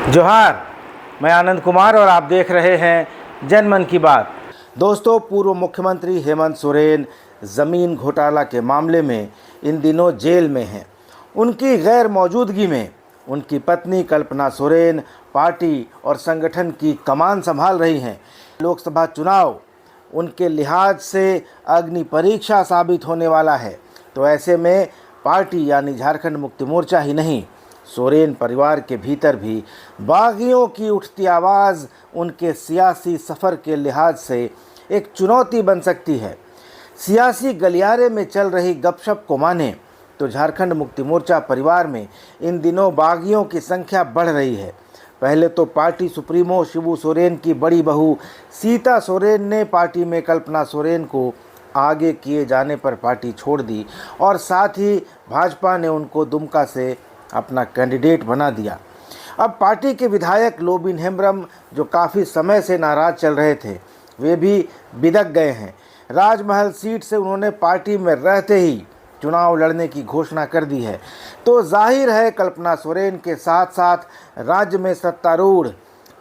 जोहार, मैं आनंद कुमार और आप देख रहे हैं जनमन की बात। दोस्तों, पूर्व मुख्यमंत्री हेमंत सोरेन ज़मीन घोटाला के मामले में इन दिनों जेल में हैं। उनकी गैर मौजूदगी में उनकी पत्नी कल्पना सोरेन पार्टी और संगठन की कमान संभाल रही हैं। लोकसभा चुनाव उनके लिहाज से अग्नि परीक्षा साबित होने वाला है, तो ऐसे में पार्टी यानी झारखंड मुक्ति मोर्चा ही नहीं, सोरेन परिवार के भीतर भी बागियों की उठती आवाज़ उनके सियासी सफ़र के लिहाज से एक चुनौती बन सकती है। सियासी गलियारे में चल रही गपशप को माने तो झारखंड मुक्ति मोर्चा परिवार में इन दिनों बागियों की संख्या बढ़ रही है। पहले तो पार्टी सुप्रीमो शिबू सोरेन की बड़ी बहू सीता सोरेन ने पार्टी में कल्पना सोरेन को आगे किए जाने पर पार्टी छोड़ दी और साथ ही भाजपा ने उनको दुमका से अपना कैंडिडेट बना दिया। अब पार्टी के विधायक लोबिन हेम्ब्रम, जो काफ़ी समय से नाराज़ चल रहे थे, वे भी बिदक गए हैं। राजमहल सीट से उन्होंने पार्टी में रहते ही चुनाव लड़ने की घोषणा कर दी है। तो जाहिर है कल्पना सोरेन के साथ साथ राज्य में सत्तारूढ़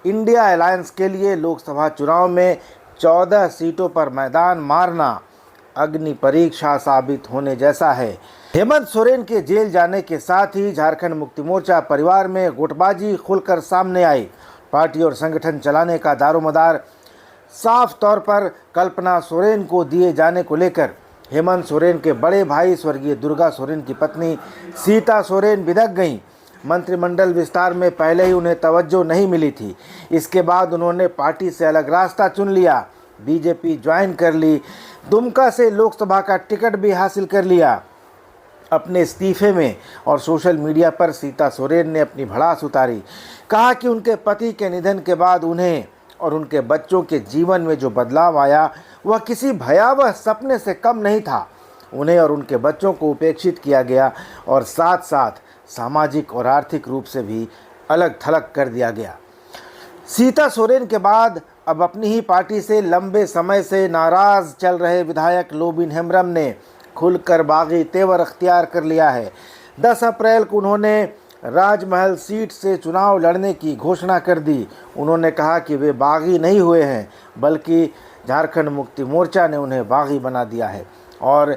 इंडिया अलायंस के लिए लोकसभा चुनाव में 14 सीटों पर मैदान मारना अग्नि परीक्षा साबित होने जैसा है। हेमंत सोरेन के जेल जाने के साथ ही झारखंड मुक्ति मोर्चा परिवार में गुटबाजी खुलकर सामने आई। पार्टी और संगठन चलाने का दारोमदार साफ तौर पर कल्पना सोरेन को दिए जाने को लेकर हेमंत सोरेन के बड़े भाई स्वर्गीय दुर्गा सोरेन की पत्नी सीता सोरेन बिदक गईं। मंत्रिमंडल विस्तार में पहले ही उन्हें तवज्जो नहीं मिली थी। इसके बाद उन्होंने पार्टी से अलग रास्ता चुन लिया, बीजेपी ज्वाइन कर ली, दुमका से लोकसभा का टिकट भी हासिल कर लिया। अपने इस्तीफे में और सोशल मीडिया पर सीता सोरेन ने अपनी भड़ास उतारी। कहा कि उनके पति के निधन के बाद उन्हें और उनके बच्चों के जीवन में जो बदलाव आया वह किसी भयावह सपने से कम नहीं था। उन्हें और उनके बच्चों को उपेक्षित किया गया और साथ साथ सामाजिक और आर्थिक रूप से भी अलग थलग कर दिया गया। सीता सोरेन के बाद अब अपनी ही पार्टी से लंबे समय से नाराज़ चल रहे विधायक लोबिन हेम्ब्रम ने खुलकर बागी तेवर अख्तियार कर लिया है। 10 अप्रैल को उन्होंने राजमहल सीट से चुनाव लड़ने की घोषणा कर दी। उन्होंने कहा कि वे बागी नहीं हुए हैं, बल्कि झारखंड मुक्ति मोर्चा ने उन्हें बागी बना दिया है। और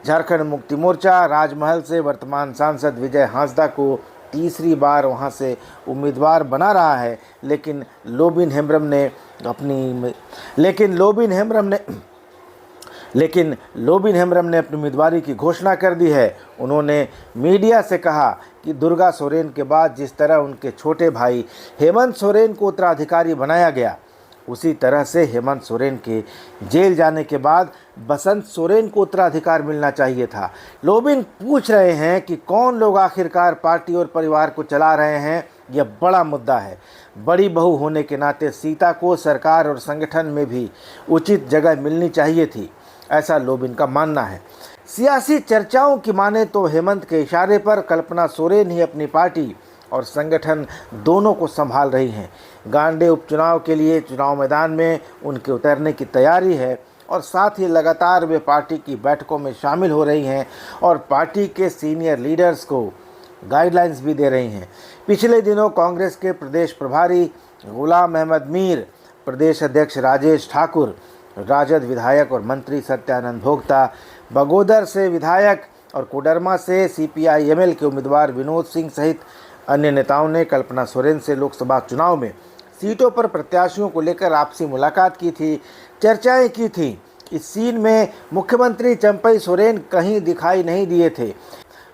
झारखंड मुक्ति मोर्चा राजमहल से वर्तमान सांसद विजय हांसदा को तीसरी बार वहां से उम्मीदवार बना रहा है। लेकिन लोबिन हेम्ब्रम ने अपनी उम्मीदवारी की घोषणा कर दी है। उन्होंने मीडिया से कहा कि दुर्गा सोरेन के बाद जिस तरह उनके छोटे भाई हेमंत सोरेन को उत्तराधिकारी बनाया गया, उसी तरह से हेमंत सोरेन के जेल जाने के बाद बसंत सोरेन को उत्तराधिकार मिलना चाहिए था। लोबिन पूछ रहे हैं कि कौन लोग आखिरकार पार्टी और परिवार को चला रहे हैं। यह बड़ा मुद्दा है। बड़ी बहू होने के नाते सीता को सरकार और संगठन में भी उचित जगह मिलनी चाहिए थी, ऐसा लोबिन का मानना है। सियासी चर्चाओं की माने तो हेमंत के इशारे पर कल्पना सोरेन ही अपनी पार्टी और संगठन दोनों को संभाल रही हैं। गांडे उपचुनाव के लिए चुनाव मैदान में उनके उतरने की तैयारी है और साथ ही लगातार वे पार्टी की बैठकों में शामिल हो रही हैं और पार्टी के सीनियर लीडर्स को गाइडलाइंस भी दे रही हैं। पिछले दिनों कांग्रेस के प्रदेश प्रभारी गुलाम अहमद मीर, प्रदेश अध्यक्ष राजेश ठाकुर, राजद विधायक और मंत्री सत्यानंद भोक्ता, बगोदर से विधायक और कोडरमा से CPI-ML के उम्मीदवार विनोद सिंह सहित अन्य नेताओं ने कल्पना सोरेन से लोकसभा चुनाव में सीटों पर प्रत्याशियों को लेकर आपसी मुलाकात की थी, चर्चाएं की थी। इस सीन में मुख्यमंत्री चंपई सोरेन कहीं दिखाई नहीं दिए थे,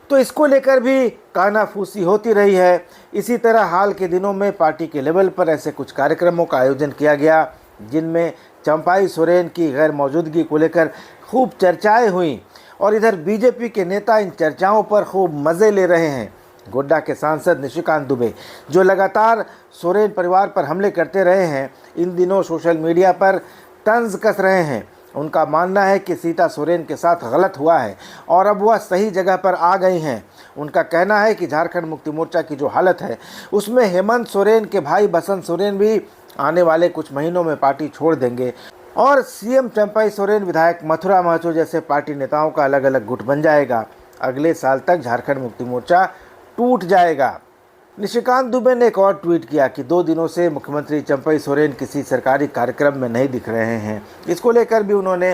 तो इसको लेकर भी कानाफूसी होती रही है। इसी तरह हाल के दिनों में पार्टी के लेवल पर ऐसे कुछ कार्यक्रमों का आयोजन किया गया जिनमें चंपाई सोरेन की गैर मौजूदगी को लेकर खूब चर्चाएं हुई और इधर बीजेपी के नेता इन चर्चाओं पर खूब मज़े ले रहे हैं। गोड्डा के सांसद निशिकांत दुबे, जो लगातार सोरेन परिवार पर हमले करते रहे हैं, इन दिनों सोशल मीडिया पर तंज कस रहे हैं। उनका मानना है कि सीता सोरेन के साथ गलत हुआ है और अब वह सही जगह पर आ गई हैं। उनका कहना है कि झारखंड मुक्ति मोर्चा की जो हालत है उसमें हेमंत सोरेन के भाई बसंत सोरेन भी आने वाले कुछ महीनों में पार्टी छोड़ देंगे और CM चंपई सोरेन, विधायक मथुरा महतो जैसे पार्टी नेताओं का अलग अलग गुट बन जाएगा। अगले साल तक झारखंड मुक्ति मोर्चा टूट जाएगा। निशिकांत दुबे ने एक और ट्वीट किया कि 2 दिनों से मुख्यमंत्री चंपई सोरेन किसी सरकारी कार्यक्रम में नहीं दिख रहे हैं। इसको लेकर भी उन्होंने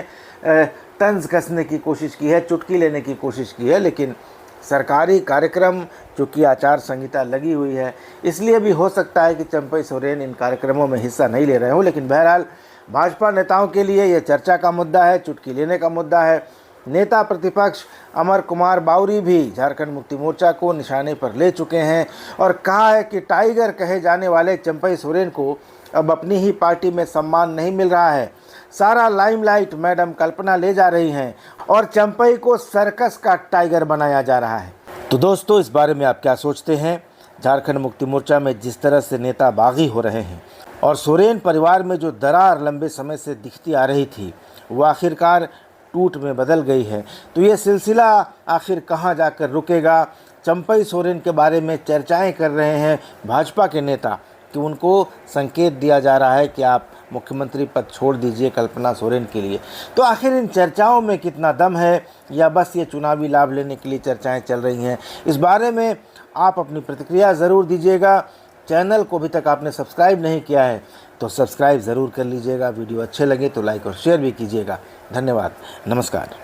तंज कसने की कोशिश की है, चुटकी लेने की कोशिश की है, लेकिन सरकारी कार्यक्रम चूँकि आचार संहिता लगी हुई है, इसलिए भी हो सकता है कि चंपई सोरेन इन कार्यक्रमों में हिस्सा नहीं ले रहे हों। लेकिन बहरहाल भाजपा नेताओं के लिए यह चर्चा का मुद्दा है, चुटकी लेने का मुद्दा है। नेता प्रतिपक्ष अमर कुमार बाउरी भी झारखंड मुक्ति मोर्चा को निशाने पर ले चुके हैं और कहा है कि टाइगर कहे जाने वाले चंपई सोरेन को अब अपनी ही पार्टी में सम्मान नहीं मिल रहा है। सारा लाइमलाइट मैडम कल्पना ले जा रही हैं और चंपई को सर्कस का टाइगर बनाया जा रहा है। तो दोस्तों, इस बारे में आप क्या सोचते हैं? झारखंड मुक्ति मोर्चा में जिस तरह से नेता बागी हो रहे हैं और सोरेन परिवार में जो दरार लंबे समय से दिखती आ रही थी वो आखिरकार टूट में बदल गई है, तो ये सिलसिला आखिर कहाँ जाकर रुकेगा? चंपई सोरेन के बारे में चर्चाएं कर रहे हैं भाजपा के नेता कि उनको संकेत दिया जा रहा है कि आप मुख्यमंत्री पद छोड़ दीजिए कल्पना सोरेन के लिए। तो आखिर इन चर्चाओं में कितना दम है या बस ये चुनावी लाभ लेने के लिए चर्चाएं चल रही हैं? इस बारे में आप अपनी प्रतिक्रिया ज़रूर दीजिएगा। चैनल को अभी तक आपने सब्सक्राइब नहीं किया है तो सब्सक्राइब ज़रूर कर लीजिएगा। वीडियो अच्छे लगे तो लाइक और शेयर भी कीजिएगा। धन्यवाद, नमस्कार।